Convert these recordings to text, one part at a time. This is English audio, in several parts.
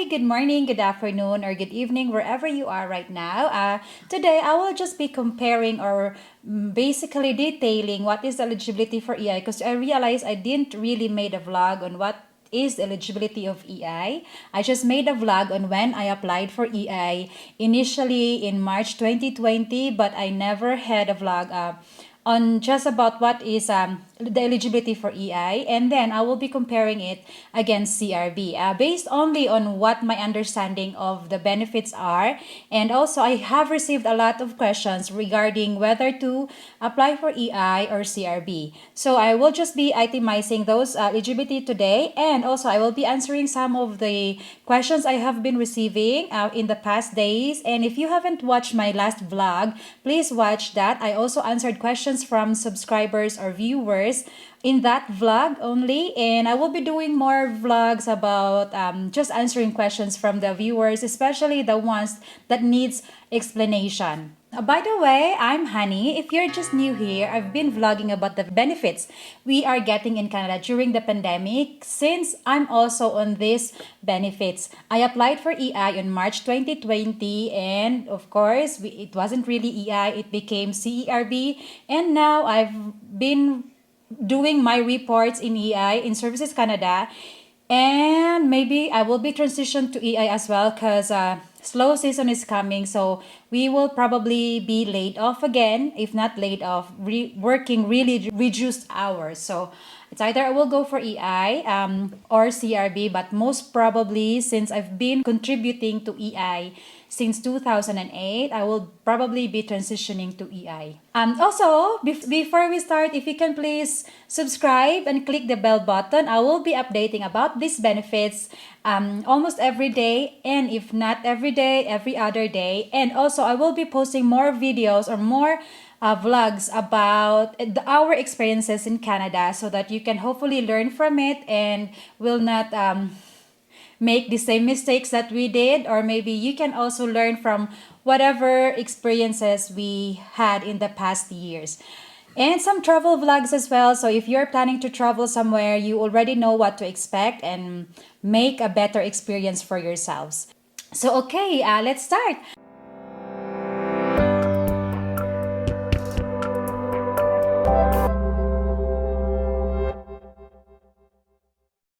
Hi, good morning, good afternoon, or good evening, wherever you are right now. Today, I will just be comparing or basically detailing what is the eligibility for EI because I realized I didn't really made a vlog on what is the eligibility of EI. I just made a vlog on when I applied for EI initially in March 2020, but I never had a vlog on just about what is the eligibility for EI, and then I will be comparing it against CRB based only on what my understanding of the benefits are. And also, I have received a lot of questions regarding whether to apply for EI or CRB. So I will just be itemizing those eligibility today, and also I will be answering some of the questions I have been receiving in the past days. And if you haven't watched my last vlog, please watch that. I also answered questions from subscribers or viewers in that vlog only, and I will be doing more vlogs about just answering questions from the viewers, especially the ones that needs explanation. By the way, I'm Honey. If you're just new here, I've been vlogging about the benefits we are getting in Canada during the pandemic since I'm also on these benefits. I applied for EI in March 2020, and of course, it wasn't really EI, it became CERB, and now I've been doing my reports in EI in Services Canada, and maybe I will be transitioned to EI as well because slow season is coming, so we will probably be laid off again, if not laid off, working really reduced hours. So it's either I will go for EI or CRB, but most probably since I've been contributing to EI since 2008, I will probably be transitioning to EI. Also, before we start, if you can please subscribe and click the bell button. I will be updating about these benefits almost every day, and if not every day, every other day. And also, I will be posting more videos or more vlogs about our experiences in Canada so that you can hopefully learn from it and will not make the same mistakes that we did, or maybe you can also learn from whatever experiences we had in the past years. And some travel vlogs as well. So if you're planning to travel somewhere, you already know what to expect and make a better experience for yourselves. So okay, let's start.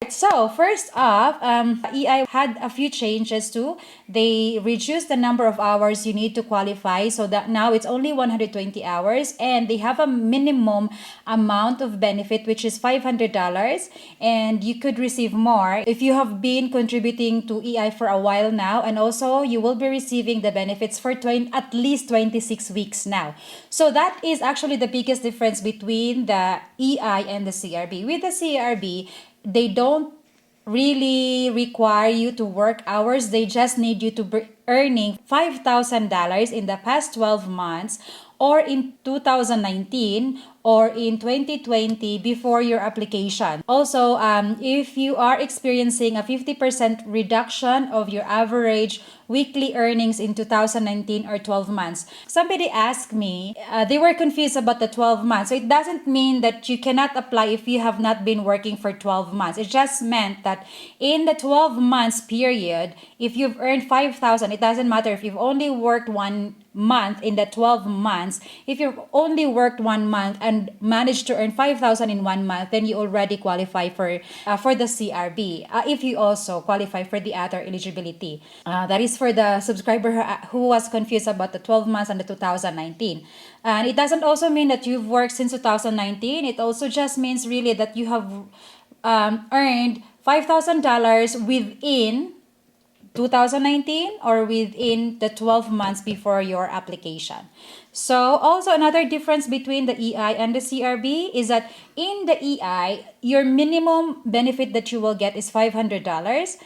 So first off, EI had a few changes too. They reduced the number of hours you need to qualify, so that now it's only 120 hours, and they have a minimum amount of benefit, which is $500, and you could receive more if you have been contributing to EI for a while now, and also you will be receiving the benefits for at least 26 weeks now. So that is actually the biggest difference between the EI and the CRB. With the CRB, they don't really require you to work hours. They just need you to be earning $5,000 in the past 12 months or in 2019 or in 2020 before your application. Also, if you are experiencing a 50% reduction of your average weekly earnings in 2019 or 12 months. Somebody asked me, they were confused about the 12 months. So it doesn't mean that you cannot apply if you have not been working for 12 months. It just meant that in the 12 months period, if you've earned 5,000, it doesn't matter if you've only worked 1 month in the 12 months. If you've only worked 1 month and managed to earn 5,000 in 1 month, then you already qualify for the CRB. If you also qualify for the other eligibility, that is for the subscriber who was confused about the 12 months and the 2019. And it doesn't also mean that you've worked since 2019. It also just means really that you have earned $5,000 within 2019 or within the 12 months before your application. So also another difference between the EI and the CRB is that in the EI, your minimum benefit that you will get is $500,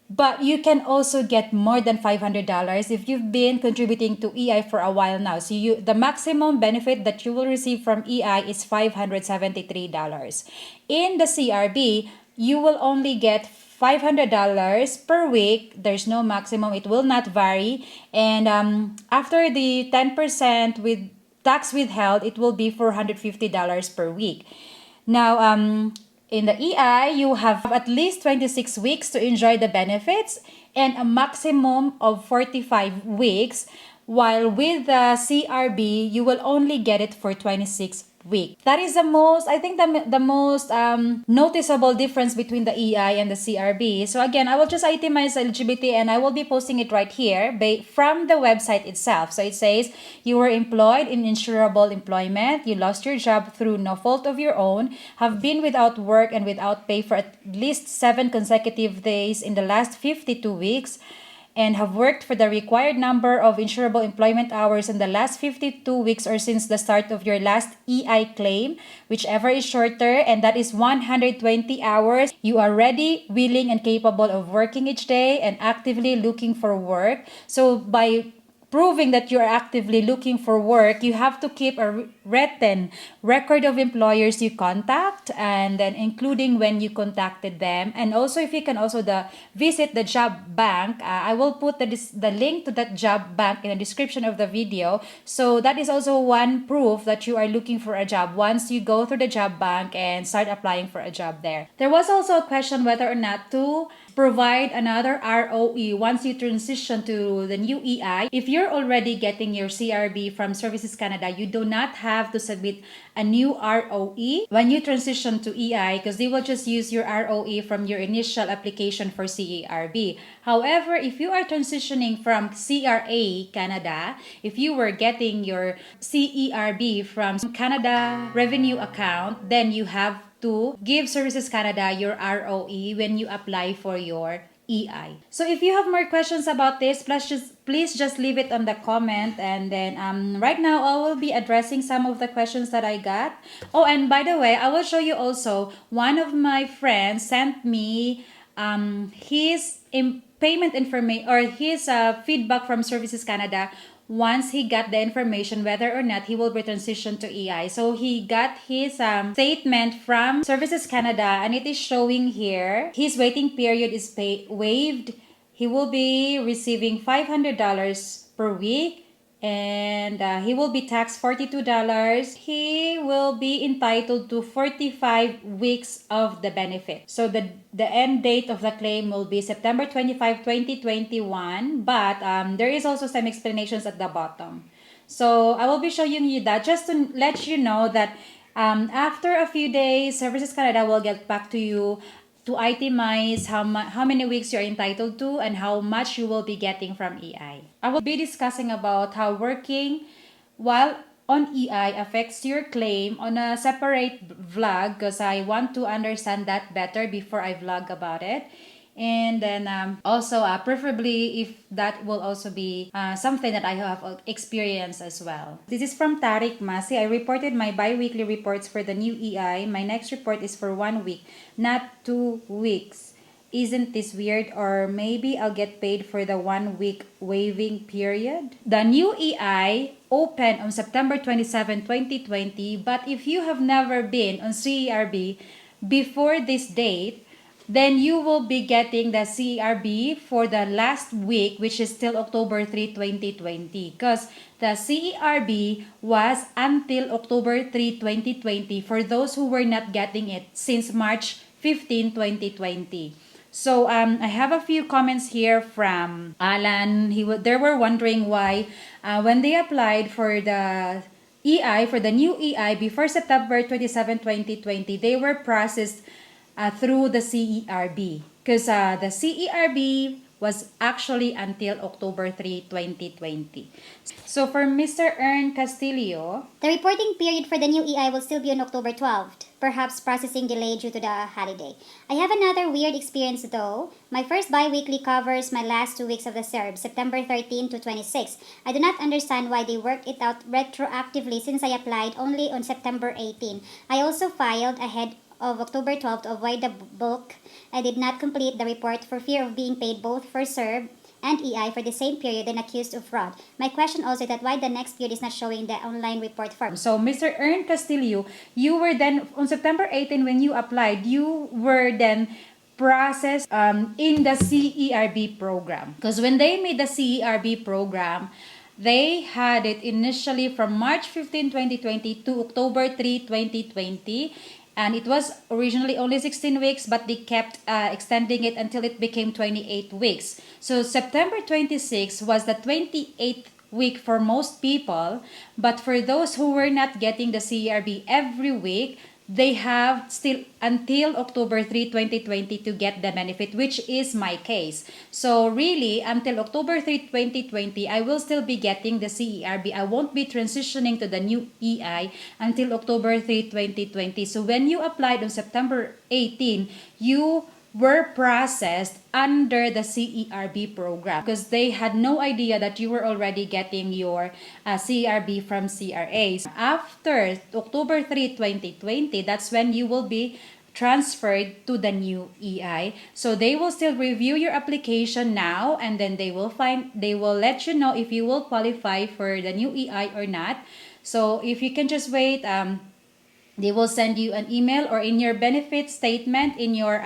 but you can also get more than $500 if you've been contributing to EI for a while now. So the maximum benefit that you will receive from EI is $573. In the CRB, you will only get $500 per week. There's no maximum. It will not vary. And after the 10% with tax withheld, it will be $450 per week. Now, In the EI, you have at least 26 weeks to enjoy the benefits and a maximum of 45 weeks, while with the CRB, you will only get it for 26 weeks. That is the most, I think, the most noticeable difference between the EI and the CRB. So again, I will just itemize eligibility and I will be posting it right here from the website itself. So it says you were employed in insurable employment, you lost your job through no fault of your own, have been without work and without pay for at least 7 consecutive days in the last 52 weeks, and have worked for the required number of insurable employment hours in the last 52 weeks or since the start of your last EI claim, whichever is shorter, and that is 120 hours. You are ready, willing, and capable of working each day and actively looking for work. So by proving that you're actively looking for work, you have to keep a written record of employers you contact, and then including when you contacted them. And also, if you can also visit the job bank, I will put the link to that job bank in the description of the video. So that is also one proof that you are looking for a job once you go through the job bank and start applying for a job there. There was also a question whether or not to provide another ROE once you transition to the new EI. If you're already getting your CRB from Services Canada, you do not have to submit a new ROE when you transition to EI, because they will just use your ROE from your initial application for CERB. However, if you are transitioning from CRA Canada, if you were getting your CERB from Canada Revenue Account, then you have to give Services Canada your ROE when you apply for your EI. So if you have more questions about this, please just leave it on the comment, and then right now I will be addressing some of the questions that I got. Oh, and by the way, I will show you also, one of my friends sent me his payment information, or his feedback from Services Canada once he got the information whether or not he will be transitioned to EI. So he got his statement from Services Canada, and it is showing here his waiting period is waived. He will be receiving $500 per week, and he will be taxed $42. He will be entitled to 45 weeks of the benefit. So the end date of the claim will be September 25, 2021, but there is also some explanations at the bottom. So I will be showing you that just to let you know that after a few days, Services Canada will get back to you to itemize how many weeks you're entitled to and how much you will be getting from EI. I will be discussing about how working while on EI affects your claim on a separate vlog, because I want to understand that better before I vlog about it. And then also preferably if that will also be something that I have experienced as well. This is from Tariq Masi. I reported my bi-weekly reports for the new EI. My next report is for 1 week, not 2 weeks. Isn't this weird? Or maybe I'll get paid for the 1 week waiving period. The new EI opened on September 27, 2020. But if you have never been on CERB before this date, then you will be getting the CERB for the last week, which is still October 3, 2020. Because the CERB was until October 3, 2020 for those who were not getting it since March 15, 2020. So I have a few comments here from Alan. They were wondering why when they applied for the EI, for the new EI before September 27, 2020, they were processed through the CERB, because the CERB was actually until October 3, 2020. So for Mr. Ern Castillo, the reporting period for the new EI will still be on October 12th, perhaps processing delayed due to the holiday. I have another weird experience though. My first bi-weekly covers my last 2 weeks of the CERB, September 13 to 26. I do not understand why they worked it out retroactively since I applied only on September 18. I also filed ahead of October 12 to avoid the bulk. I did not complete the report for fear of being paid both for CERB and EI for the same period and accused of fraud. My question also is that why the next period is not showing the online report form. So Mr. Ern Castillo, you were then on September 18 when you applied, you were then processed in the CERB program. Because when they made the CERB program, they had it initially from March 15, 2020 to October 3, 2020. And it was originally only 16 weeks, but they kept extending it until it became 28 weeks. So September 26 was the 28th week for most people, but for those who were not getting the CERB every week, they have still until October 3, 2020 to get the benefit, which is my case. So really, until October 3, 2020, I will still be getting the CERB. I won't be transitioning to the new EI until October 3, 2020. So when you applied on September 18, you were processed under the CERB program because they had no idea that you were already getting your CERB from CRA. After October 3, 2020, that's when you will be transferred to the new EI. So they will still review your application now, and then they will let you know if you will qualify for the new EI or not. So if you can just wait, they will send you an email, or in your benefit statement in your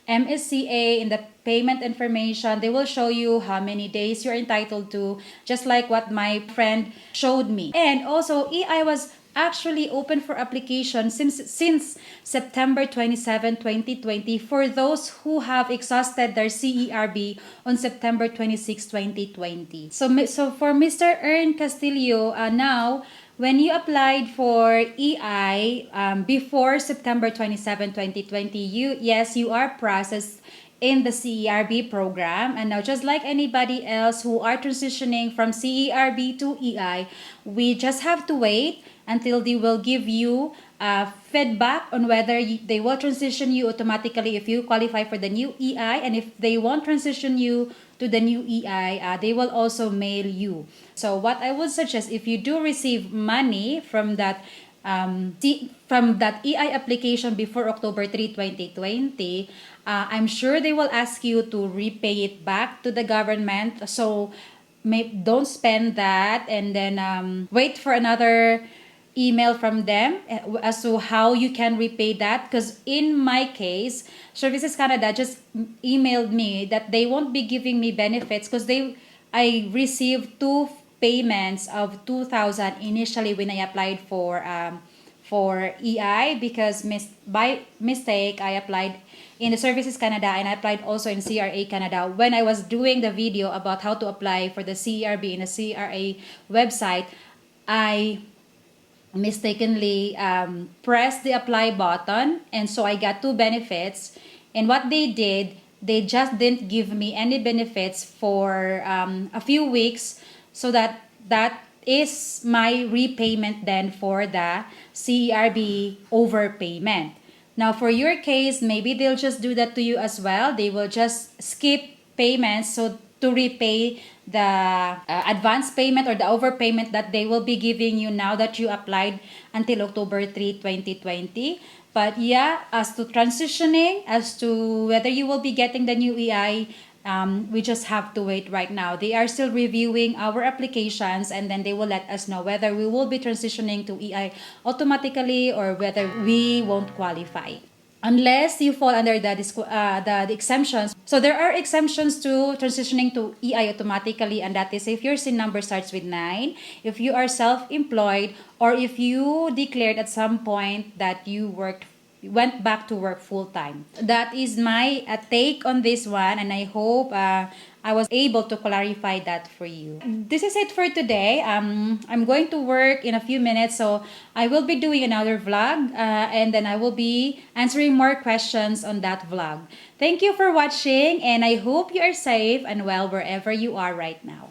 MSCA, in the payment information, they will show you how many days you're entitled to, just like what my friend showed me. And also, EI was actually open for application since September 27, 2020, for those who have exhausted their CERB on September 26, 2020. So for Mr. Ern Castillo, now, when you applied for EI before September 27, 2020, you are processed in the CERB program. And now, just like anybody else who are transitioning from CERB to EI, we just have to wait until they will give you feedback on whether they will transition you automatically if you qualify for the new EI, and if they won't transition you to the new EI, they will also mail you. So what I would suggest, if you do receive money from that EI application before October 3, 2020, I'm sure they will ask you to repay it back to the government. So don't spend that and then wait for another email from them as to how you can repay that. Because in my case, Services Canada just emailed me that they won't be giving me benefits because I received two payments of 2,000 initially when I applied for EI, because by mistake I applied in the Services Canada, and I applied also in CRA Canada. When I was doing the video about how to apply for the CRB in the CRA website, I mistakenly pressed the apply button, and so I got two benefits. And what they did, they just didn't give me any benefits for a few weeks, so that is my repayment then for the CERB overpayment. Now for your case, maybe they'll just do that to you as well. They will just skip payments so to repay the advance payment or the overpayment that they will be giving you now that you applied until October 3, 2020. But yeah, as to transitioning, as to whether you will be getting the new EI, we just have to wait right now. They are still reviewing our applications, and then they will let us know whether we will be transitioning to EI automatically or whether we won't qualify, unless you fall under the exemptions. So there are exemptions to transitioning to EI automatically, and that is if your SIN number starts with 9, if you are self-employed, or if you declared at some point that you went back to work full-time. That is my take on this one, and I hope I was able to clarify that for you. This is it for today. I'm going to work in a few minutes, so I will be doing another vlog, and then I will be answering more questions on that vlog. Thank you for watching, and I hope you are safe and well wherever you are right now.